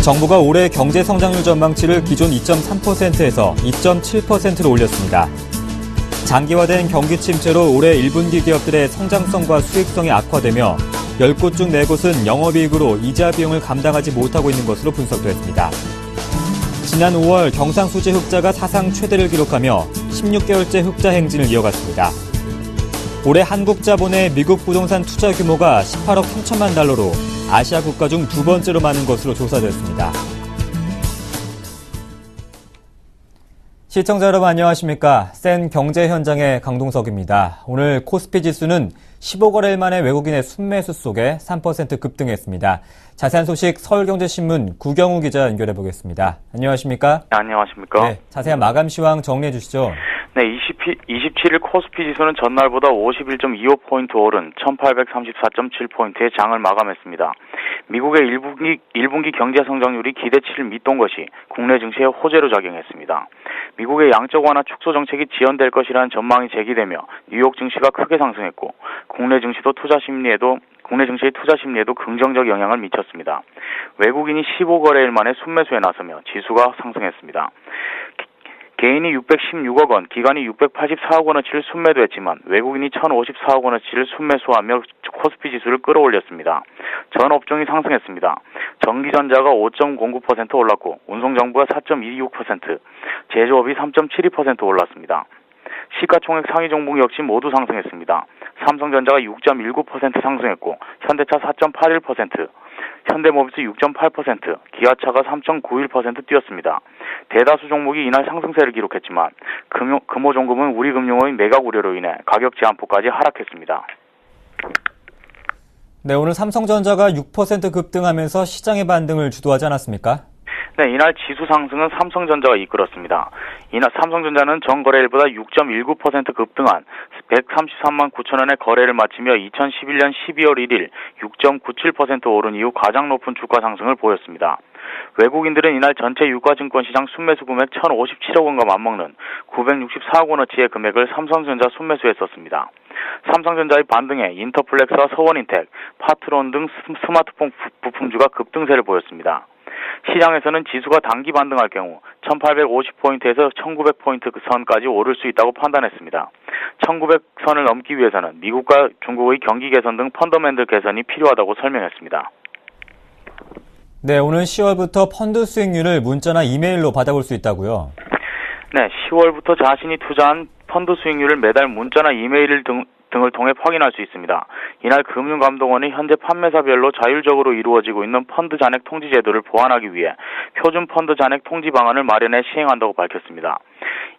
정부가 올해 경제 성장률 전망치를 기존 2.3%에서 2.7%로 올렸습니다. 장기화된 경기 침체로 올해 1분기 기업들의 성장성과 수익성이 악화되며 10곳 중 4곳은 영업이익으로 이자 비용을 감당하지 못하고 있는 것으로 분석됐습니다. 지난 5월 경상수지 흑자가 사상 최대를 기록하며 16개월째 흑자 행진을 이어갔습니다. 올해 한국자본의 미국 부동산 투자 규모가 18억 3천만 달러로 아시아 국가 중 두 번째로 많은 것으로 조사됐습니다. 시청자 여러분 안녕하십니까? 센 경제 현장의 강동석입니다. 오늘 코스피 지수는 15거래일 만에 외국인의 순매수 속에 3% 급등했습니다. 자세한 소식 서울경제신문 구경우 기자 연결해 보겠습니다. 안녕하십니까? 네, 안녕하십니까? 네, 자세한 마감 시황 정리해 주시죠. 네, 27일 코스피 지수는 전날보다 51.25포인트 오른 1834.7포인트의 장을 마감했습니다. 미국의 1분기 경제 성장률이 기대치를 밑돈 것이 국내 증시에 호재로 작용했습니다. 미국의 양적 완화 축소 정책이 지연될 것이라는 전망이 제기되며 뉴욕 증시가 크게 상승했고 국내 증시의 투자 심리에도 긍정적 영향을 미쳤습니다. 외국인이 15거래일 만에 순매수에 나서며 지수가 상승했습니다. 개인이 616억 원, 기관이 684억 원어치를 순매도했지만 외국인이 1,054억 원어치를 순매수하며 코스피 지수를 끌어올렸습니다. 전 업종이 상승했습니다. 전기전자가 5.09% 올랐고 운송정보가 4.26%, 제조업이 3.72% 올랐습니다. 시가총액 상위 종목 역시 모두 상승했습니다. 삼성전자가 6.19% 상승했고 현대차 4.81%, 현대모비스 6.8%, 기아차가 3.91% 뛰었습니다. 대다수 종목이 이날 상승세를 기록했지만 금호종금은 우리금융의 매각 우려로 인해 가격 제한폭까지 하락했습니다. 네, 오늘 삼성전자가 6% 급등하면서 시장의 반등을 주도하지 않았습니까? 네, 이날 지수 상승은 삼성전자가 이끌었습니다. 이날 삼성전자는 전 거래일보다 6.19% 급등한 133만 9천 원의 거래를 마치며 2011년 12월 1일 6.97% 오른 이후 가장 높은 주가 상승을 보였습니다. 외국인들은 이날 전체 유가증권시장 순매수 금액 1,057억 원과 맞먹는 964억 원어치의 금액을 삼성전자 순매수했었습니다. 삼성전자의 반등에 인터플렉스와 서원인텍, 파트론 등 스마트폰 부품주가 급등세를 보였습니다. 시장에서는 지수가 단기 반등할 경우 1850포인트에서 1900포인트 선까지 오를 수 있다고 판단했습니다. 1900선을 넘기 위해서는 미국과 중국의 경기 개선 등 펀더멘털 개선이 필요하다고 설명했습니다. 네, 오늘 10월부터 펀드 수익률을 문자나 이메일로 받아볼 수 있다고요? 네, 10월부터 자신이 투자한 펀드 수익률을 매달 문자나 이메일 등을 통해 확인할 수 있습니다. 이날 금융감독원이 현재 판매사별로 자율적으로 이루어지고 있는 펀드 잔액 통지 제도를 보완하기 위해 표준 펀드 잔액 통지 방안을 마련해 시행한다고 밝혔습니다.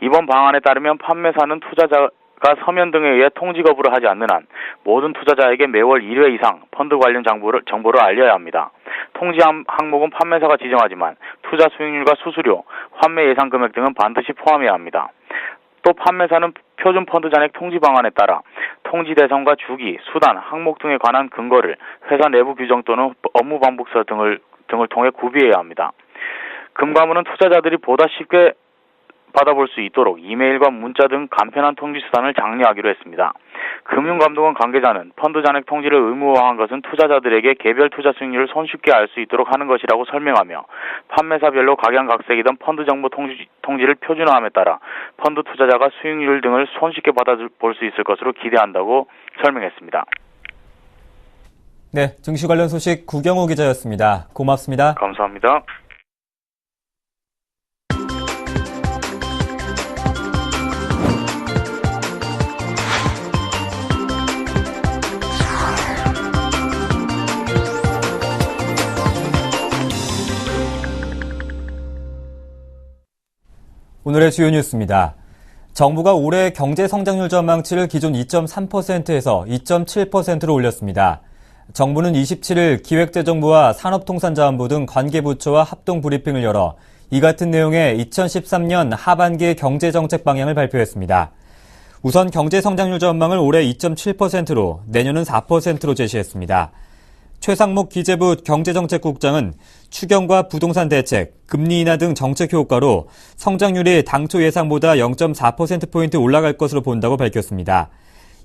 이번 방안에 따르면 판매사는 투자자가 서면 등에 의해 통지 거부를 하지 않는 한 모든 투자자에게 매월 1회 이상 펀드 관련 정보를 알려야 합니다. 통지 항목은 판매사가 지정하지만 투자 수익률과 수수료, 환매 예상 금액 등은 반드시 포함해야 합니다. 또 판매사는 표준 펀드 잔액 통지 방안에 따라 통지 대상과 주기, 수단, 항목 등에 관한 근거를 회사 내부 규정 또는 업무 반복서 등을 통해 구비해야 합니다. 금감원은 투자자들이 보다 쉽게 받아볼 수 있도록 이메일과 문자 등 간편한 통지 수단을 장려하기로 했습니다. 금융감독원 관계자는 펀드 잔액 통지를 의무화한 것은 투자자들에게 개별 투자 수익률을 손쉽게 알 수 있도록 하는 것이라고 설명하며 판매사별로 각양각색이던 펀드 정보 통지를 표준화함에 따라 펀드 투자자가 수익률 등을 손쉽게 받아볼 수 있을 것으로 기대한다고 설명했습니다. 네, 증시 관련 소식 구경우 기자였습니다. 고맙습니다. 감사합니다. 오늘의 주요 뉴스입니다. 정부가 올해 경제 성장률 전망치를 기존 2.3%에서 2.7%로 올렸습니다. 정부는 27일 기획재정부와 산업통상자원부 등 관계부처와 합동 브리핑을 열어 이 같은 내용의 2013년 하반기 경제정책 방향을 발표했습니다. 우선 경제 성장률 전망을 올해 2.7%로 내년은 4%로 제시했습니다. 최상목 기재부 경제정책국장은 추경과 부동산 대책, 금리 인하 등 정책 효과로 성장률이 당초 예상보다 0.4%포인트 올라갈 것으로 본다고 밝혔습니다.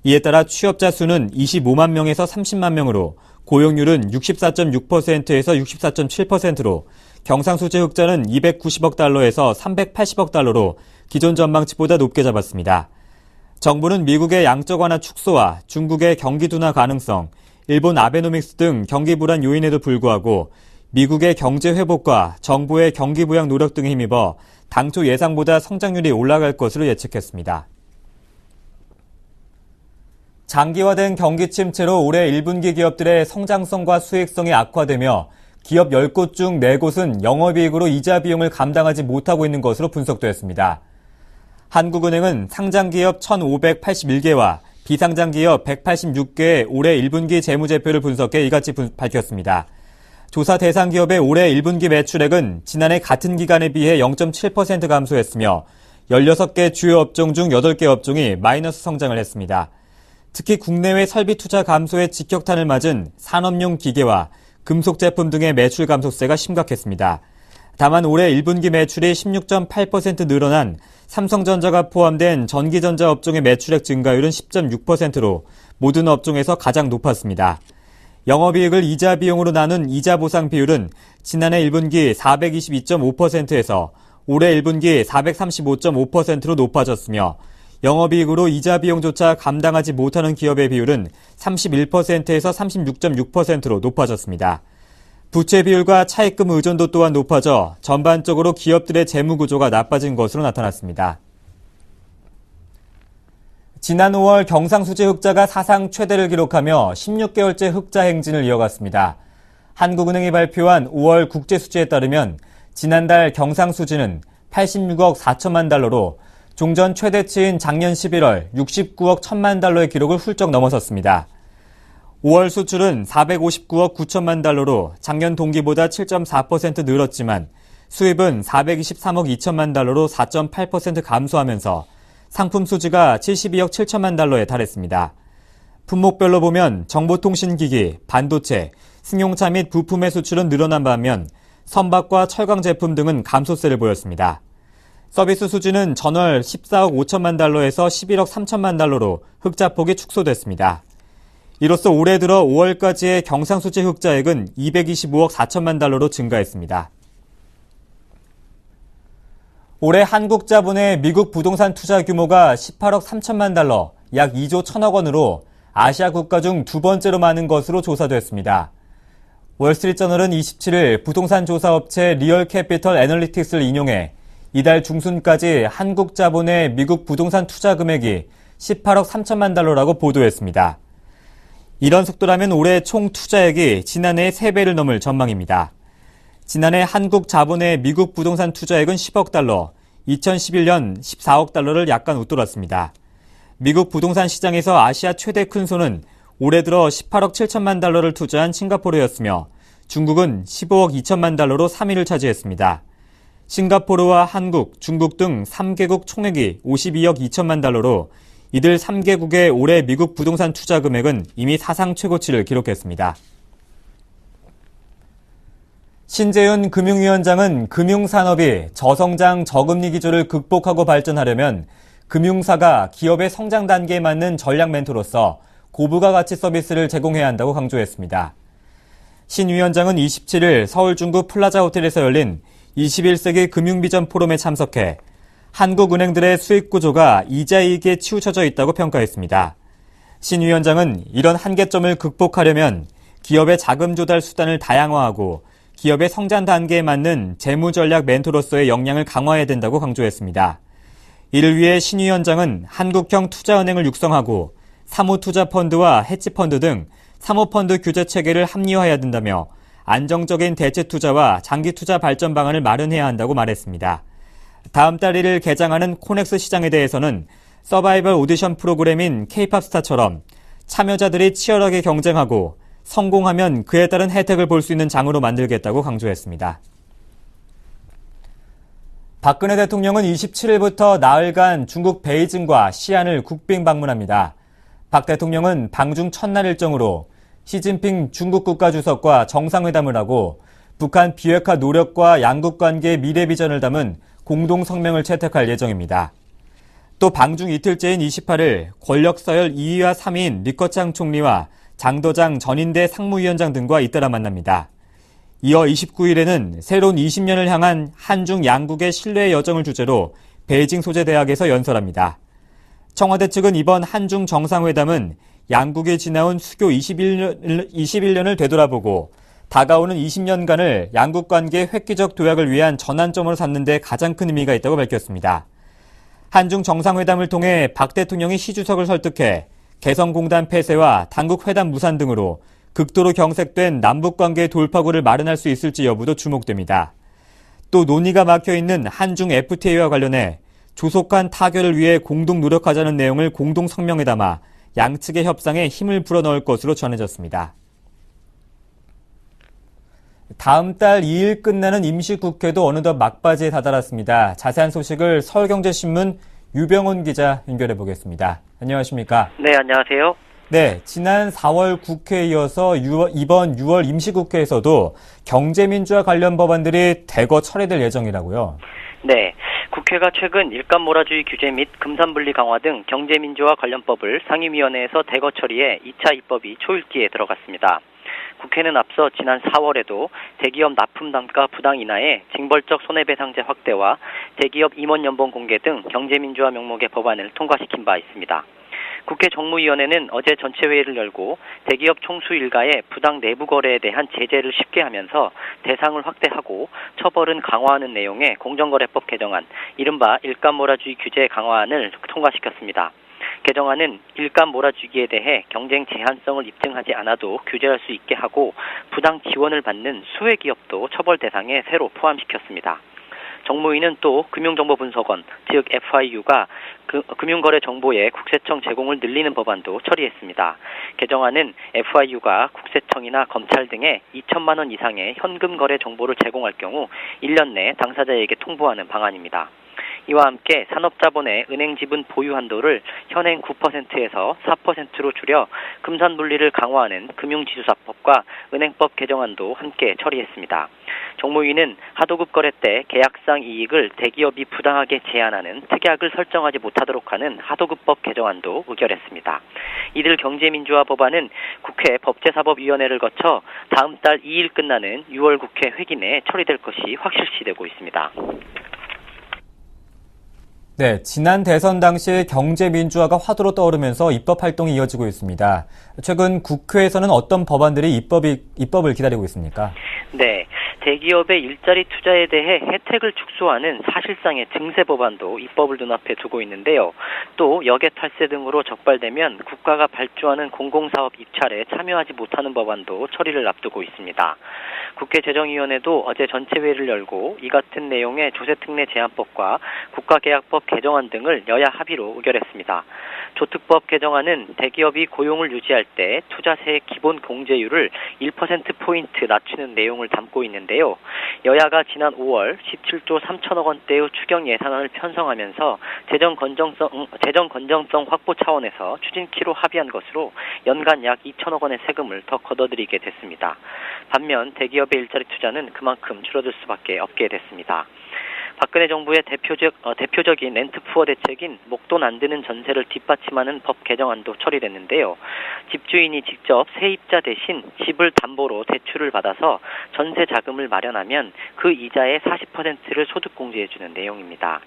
이에 따라 취업자 수는 25만 명에서 30만 명으로 고용률은 64.6%에서 64.7%로 경상수지 흑자는 290억 달러에서 380억 달러로 기존 전망치보다 높게 잡았습니다. 정부는 미국의 양적 완화 축소와 중국의 경기 둔화 가능성, 일본 아베노믹스 등 경기 불안 요인에도 불구하고 미국의 경제 회복과 정부의 경기 부양 노력 등에 힘입어 당초 예상보다 성장률이 올라갈 것으로 예측했습니다. 장기화된 경기 침체로 올해 1분기 기업들의 성장성과 수익성이 악화되며 기업 10곳 중 4곳은 영업이익으로 이자 비용을 감당하지 못하고 있는 것으로 분석됐습니다. 한국은행은 상장기업 1,581개와 비상장기업 186개의 올해 1분기 재무제표를 분석해 이같이 밝혔습니다. 조사 대상 기업의 올해 1분기 매출액은 지난해 같은 기간에 비해 0.7% 감소했으며 16개 주요 업종 중 8개 업종이 마이너스 성장을 했습니다. 특히 국내외 설비 투자 감소에 직격탄을 맞은 산업용 기계와 금속 제품 등의 매출 감소세가 심각했습니다. 다만 올해 1분기 매출이 16.8% 늘어난 삼성전자가 포함된 전기전자 업종의 매출액 증가율은 10.6%로 모든 업종에서 가장 높았습니다. 영업이익을 이자 비용으로 나눈 이자 보상 비율은 지난해 1분기 422.5%에서 올해 1분기 435.5%로 높아졌으며 영업이익으로 이자 비용조차 감당하지 못하는 기업의 비율은 31%에서 36.6%로 높아졌습니다. 부채 비율과 차입금 의존도 또한 높아져 전반적으로 기업들의 재무 구조가 나빠진 것으로 나타났습니다. 지난 5월 경상수지 흑자가 사상 최대를 기록하며 16개월째 흑자 행진을 이어갔습니다. 한국은행이 발표한 5월 국제수지에 따르면 지난달 경상수지는 86억 4천만 달러로 종전 최대치인 작년 11월 69억 1천만 달러의 기록을 훌쩍 넘어섰습니다. 5월 수출은 459억 9천만 달러로 작년 동기보다 7.4% 늘었지만 수입은 423억 2천만 달러로 4.8% 감소하면서 상품 수지가 72억 7천만 달러에 달했습니다. 품목별로 보면 정보통신기기, 반도체, 승용차 및 부품의 수출은 늘어난 반면 선박과 철강 제품 등은 감소세를 보였습니다. 서비스 수지는 전월 14억 5천만 달러에서 11억 3천만 달러로 흑자폭이 축소됐습니다. 이로써 올해 들어 5월까지의 경상수지 흑자액은 225억 4천만 달러로 증가했습니다. 올해 한국 자본의 미국 부동산 투자 규모가 18억 3천만 달러, 약 2조 1천억 원으로 아시아 국가 중 두 번째로 많은 것으로 조사됐습니다. 월스트리트저널은 27일 부동산 조사업체 리얼캐피털 애널리틱스를 인용해 이달 중순까지 한국 자본의 미국 부동산 투자 금액이 18억 3천만 달러라고 보도했습니다. 이런 속도라면 올해 총 투자액이 지난해의 3배를 넘을 전망입니다. 지난해 한국 자본의 미국 부동산 투자액은 10억 달러, 2011년 14억 달러를 약간 웃돌았습니다. 미국 부동산 시장에서 아시아 최대 큰손은 올해 들어 18억 7천만 달러를 투자한 싱가포르였으며 중국은 15억 2천만 달러로 3위를 차지했습니다. 싱가포르와 한국, 중국 등 3개국 총액이 52억 2천만 달러로 이들 3개국의 올해 미국 부동산 투자 금액은 이미 사상 최고치를 기록했습니다. 신재윤 금융위원장은 금융산업이 저성장 저금리 기조를 극복하고 발전하려면 금융사가 기업의 성장 단계에 맞는 전략 멘토로서 고부가 가치 서비스를 제공해야 한다고 강조했습니다. 신 위원장은 27일 서울 중구 플라자 호텔에서 열린 21세기 금융비전 포럼에 참석해 한국은행들의 수익 구조가 이자이익에 치우쳐져 있다고 평가했습니다. 신 위원장은 이런 한계점을 극복하려면 기업의 자금 조달 수단을 다양화하고 기업의 성장 단계에 맞는 재무전략 멘토로서의 역량을 강화해야 된다고 강조했습니다. 이를 위해 신 위원장은 한국형 투자은행을 육성하고 사모투자펀드와 헤지펀드 등 사모펀드 규제 체계를 합리화해야 된다며 안정적인 대체 투자와 장기 투자 발전 방안을 마련해야 한다고 말했습니다. 다음 달 1일 개장하는 코넥스 시장에 대해서는 서바이벌 오디션 프로그램인 K-POP 스타처럼 참여자들이 치열하게 경쟁하고 성공하면 그에 따른 혜택을 볼 수 있는 장으로 만들겠다고 강조했습니다. 박근혜 대통령은 27일부터 나흘간 중국 베이징과 시안을 국빈 방문합니다. 박 대통령은 방중 첫날 일정으로 시진핑 중국 국가주석과 정상회담을 하고 북한 비핵화 노력과 양국 관계의 미래 비전을 담은 공동 성명을 채택할 예정입니다. 또 방중 이틀째인 28일 권력 서열 2위와 3위인 리커창 총리와 장도장 전인대 상무위원장 등과 잇따라 만납니다. 이어 29일에는 새로운 20년을 향한 한중 양국의 신뢰의 여정을 주제로 베이징 소재 대학에서 연설합니다. 청와대 측은 이번 한중 정상회담은 양국이 지나온 수교 21년을 되돌아보고 다가오는 20년간을 양국 관계의 획기적 도약을 위한 전환점으로 삼는 데 가장 큰 의미가 있다고 밝혔습니다. 한중 정상회담을 통해 박 대통령이 시 주석을 설득해 개성공단 폐쇄와 당국 회담 무산 등으로 극도로 경색된 남북관계의 돌파구를 마련할 수 있을지 여부도 주목됩니다. 또 논의가 막혀있는 한중 FTA와 관련해 조속한 타결을 위해 공동 노력하자는 내용을 공동 성명에 담아 양측의 협상에 힘을 불어넣을 것으로 전해졌습니다. 다음 달 2일 끝나는 임시국회도 어느덧 막바지에 다다랐습니다. 자세한 소식을 서울경제신문 유병훈 기자 연결해 보겠습니다. 안녕하십니까? 네, 안녕하세요. 네, 지난 4월 국회에 이어서 이번 6월 임시국회에서도 경제민주화 관련 법안들이 대거 처리될 예정이라고요? 네, 국회가 최근 일감 몰아주기 규제 및 금산분리 강화 등 경제민주화 관련법을 상임위원회에서 대거 처리해 2차 입법이 초읽기에 들어갔습니다. 국회는 앞서 지난 4월에도 대기업 납품 단가 부당 인하에 징벌적 손해배상제 확대와 대기업 임원 연봉 공개 등 경제민주화 명목의 법안을 통과시킨 바 있습니다. 국회 정무위원회는 어제 전체 회의를 열고 대기업 총수 일가의 부당 내부 거래에 대한 제재를 쉽게 하면서 대상을 확대하고 처벌은 강화하는 내용의 공정거래법 개정안, 이른바 일감 몰아주기 규제 강화안을 통과시켰습니다. 개정안은 일감 몰아주기에 대해 경쟁 제한성을 입증하지 않아도 규제할 수 있게 하고 부당 지원을 받는 소외기업도 처벌 대상에 새로 포함시켰습니다. 정무위는 또 금융정보분석원, 즉 FIU가 금융거래 정보의 국세청 제공을 늘리는 법안도 처리했습니다. 개정안은 FIU가 국세청이나 검찰 등에 2천만 원 이상의 현금 거래 정보를 제공할 경우 1년 내 당사자에게 통보하는 방안입니다. 이와 함께 산업자본의 은행 지분 보유 한도를 현행 9%에서 4%로 줄여 금산 분리를 강화하는 금융지주사법과 은행법 개정안도 함께 처리했습니다. 정무위는 하도급 거래 때 계약상 이익을 대기업이 부당하게 제한하는 특약을 설정하지 못하도록 하는 하도급법 개정안도 의결했습니다. 이들 경제민주화 법안은 국회 법제사법위원회를 거쳐 다음 달 2일 끝나는 6월 국회 회기 내에 처리될 것이 확실시되고 있습니다. 네, 지난 대선 당시 경제민주화가 화두로 떠오르면서 입법 활동이 이어지고 있습니다. 최근 국회에서는 어떤 법안들이 입법을 기다리고 있습니까? 네, 대기업의 일자리 투자에 대해 혜택을 축소하는 사실상의 증세 법안도 입법을 눈앞에 두고 있는데요. 또 역외 탈세 등으로 적발되면 국가가 발주하는 공공사업 입찰에 참여하지 못하는 법안도 처리를 앞두고 있습니다. 국회 재정위원회도 어제 전체 회의를 열고 이 같은 내용의 조세특례 제한법과 국가계약법 개정안 등을 여야 합의로 의결했습니다. 조특법 개정안은 대기업이 고용을 유지할 때 투자세 기본 공제율을 1%포인트 낮추는 내용을 담고 있는데요. 여야가 지난 5월 17조 3천억 원대의 추경 예산안을 편성하면서 재정 건전성 확보 차원에서 추진키로 합의한 것으로 연간 약 2천억 원의 세금을 더 걷어들이게 됐습니다. 반면 대기업의 일자리 투자는 그만큼 줄어들 수밖에 없게 됐습니다. 박근혜 정부의 대표적인 렌트푸어 대책인 목돈 안 드는 전세를 뒷받침하는 법 개정안도 처리됐는데요. 집주인이 직접 세입자 대신 집을 담보로 대출을 받아서 전세 자금을 마련하면 그 이자의 40%를 소득공제해주는 내용입니다.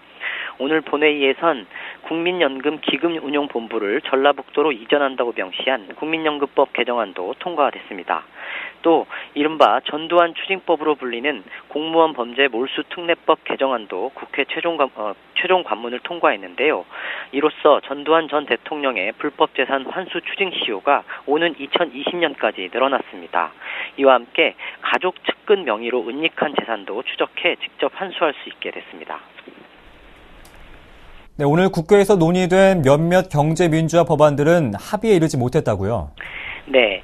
오늘 본회의에선 국민연금 기금운용본부를 전라북도로 이전한다고 명시한 국민연금법 개정안도 통과됐습니다. 또 이른바 전두환 추징법으로 불리는 공무원 범죄 몰수 특례법 개정안도 국회 최종 관문을 통과했는데요. 이로써 전두환 전 대통령의 불법 재산 환수 추징 시효가 오는 2020년까지 늘어났습니다. 이와 함께 가족 측근 명의로 은닉한 재산도 추적해 직접 환수할 수 있게 됐습니다. 네, 오늘 국회에서 논의된 몇몇 경제민주화 법안들은 합의에 이르지 못했다고요? 네.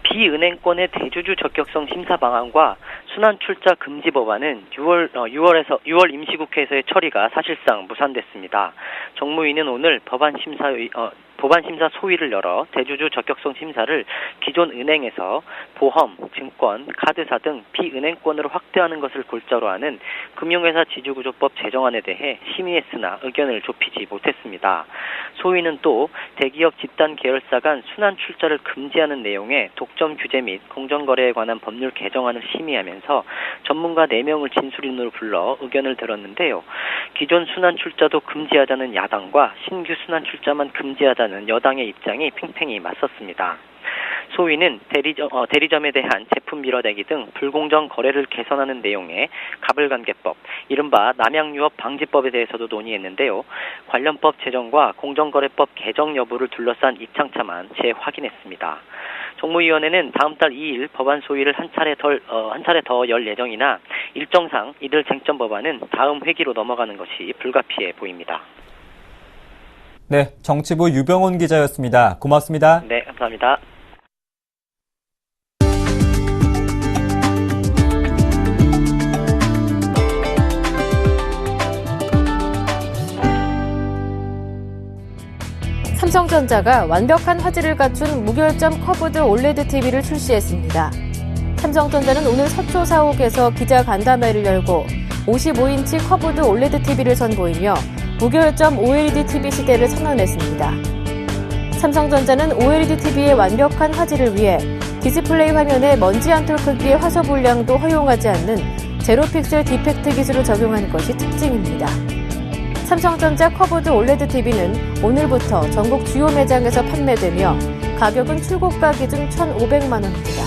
비은행권의 대주주 적격성 심사 방안과 순환 출자 금지 법안은 6월 임시국회에서의 처리가 사실상 무산됐습니다. 정무위는 오늘 법안 심사의 법안심사 소위를 열어 대주주 적격성 심사를 기존 은행에서 보험, 증권, 카드사 등 비은행권으로 확대하는 것을 골자로 하는 금융회사 지주구조법 제정안에 대해 심의했으나 의견을 좁히지 못했습니다. 소위는 또 대기업 집단 계열사 간 순환 출자를 금지하는 내용의 독점 규제 및 공정거래에 관한 법률 개정안을 심의하면서 전문가 4명을 진술인으로 불러 의견을 들었는데요. 기존 순환 출자도 금지하자는 야당과 신규 순환 출자만 금지하자는 여당의 입장이 팽팽히 맞섰습니다. 소위는 대리점에 대한 제품 밀어내기 등 불공정 거래를 개선하는 내용의 가불관계법, 이른바 남양유업 방지법에 대해서도 논의했는데요. 관련법 제정과 공정거래법 개정 여부를 둘러싼 입장차만 재확인했습니다. 정무위원회는 다음 달 2일 법안 소위를 한 차례 더 열 예정이나 일정상 이들 쟁점 법안은 다음 회기로 넘어가는 것이 불가피해 보입니다. 네, 정치부 유병훈 기자였습니다. 고맙습니다. 네, 감사합니다. 삼성전자가 완벽한 화질을 갖춘 무결점 커브드 올레드 TV를 출시했습니다. 삼성전자는 오늘 서초 사옥에서 기자 간담회를 열고 55인치 커브드 올레드 TV를 선보이며 무결점 OLED TV 시대를 선언했습니다. 삼성전자는 OLED TV의 완벽한 화질을 위해 디스플레이 화면에 먼지 한 톨 크기의 화소 분량도 허용하지 않는 제로 픽셀 디펙트 기술을 적용한 것이 특징입니다. 삼성전자 커브드 올레드 TV는 오늘부터 전국 주요 매장에서 판매되며 가격은 출고가 기준 1,500만 원입니다.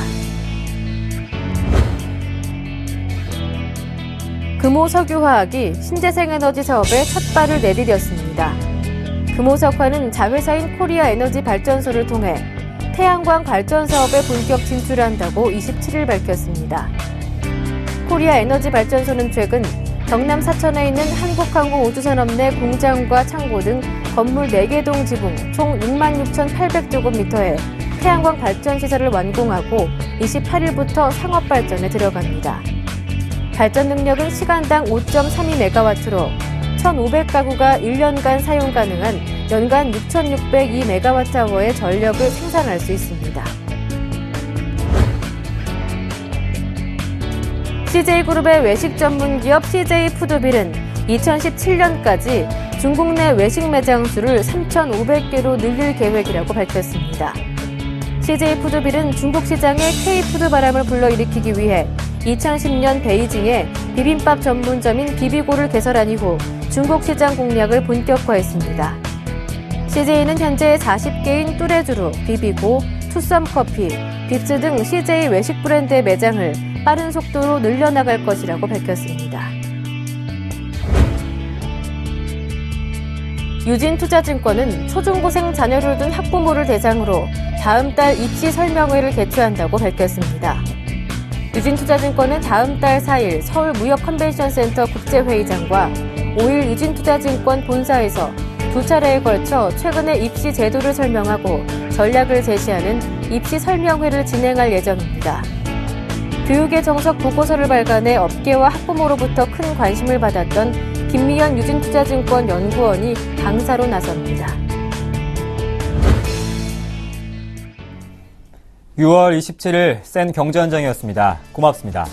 금호석유화학이 신재생에너지 사업에 첫 발을 내디뎠습니다. 금호석화는 자회사인 코리아에너지 발전소를 통해 태양광 발전 사업에 본격 진출한다고 27일 밝혔습니다. 코리아에너지 발전소는 최근 경남 사천에 있는 한국항공우주산업 내 공장과 창고 등 건물 4개 동 지붕 총 66,800제곱미터의 태양광 발전 시설을 완공하고 28일부터 상업 발전에 들어갑니다. 발전 능력은 시간당 5.32메가와트로 1,500가구가 1년간 사용 가능한 연간 6,602메가와트아워의 전력을 생산할 수 있습니다. CJ그룹의 외식 전문 기업 CJ푸드빌은 2017년까지 중국 내 외식 매장 수를 3,500개로 늘릴 계획이라고 밝혔습니다. CJ푸드빌은 중국 시장에 K푸드 바람을 불러일으키기 위해 2010년 베이징에 비빔밥 전문점인 비비고를 개설한 이후 중국 시장 공략을 본격화했습니다. CJ는 현재 40개인 뚜레쥬루, 비비고, 투썸커피, 빕스 등 CJ 외식 브랜드의 매장을 빠른 속도로 늘려나갈 것이라고 밝혔습니다. 유진투자증권은 초중고생 자녀를 둔 학부모를 대상으로 다음 달 입시 설명회를 개최한다고 밝혔습니다. 유진투자증권은 다음 달 4일 서울무역컨벤션센터 국제회의장과 5일 유진투자증권 본사에서 2차례에 걸쳐 최근의 입시 제도를 설명하고 전략을 제시하는 입시 설명회를 진행할 예정입니다. 교육의 정석 보고서를 발간해 업계와 학부모로부터 큰 관심을 받았던 김미연 유진투자증권 연구원이 강사로 나섭니다. 6월 27일 센 경제 현장이었습니다. 고맙습니다.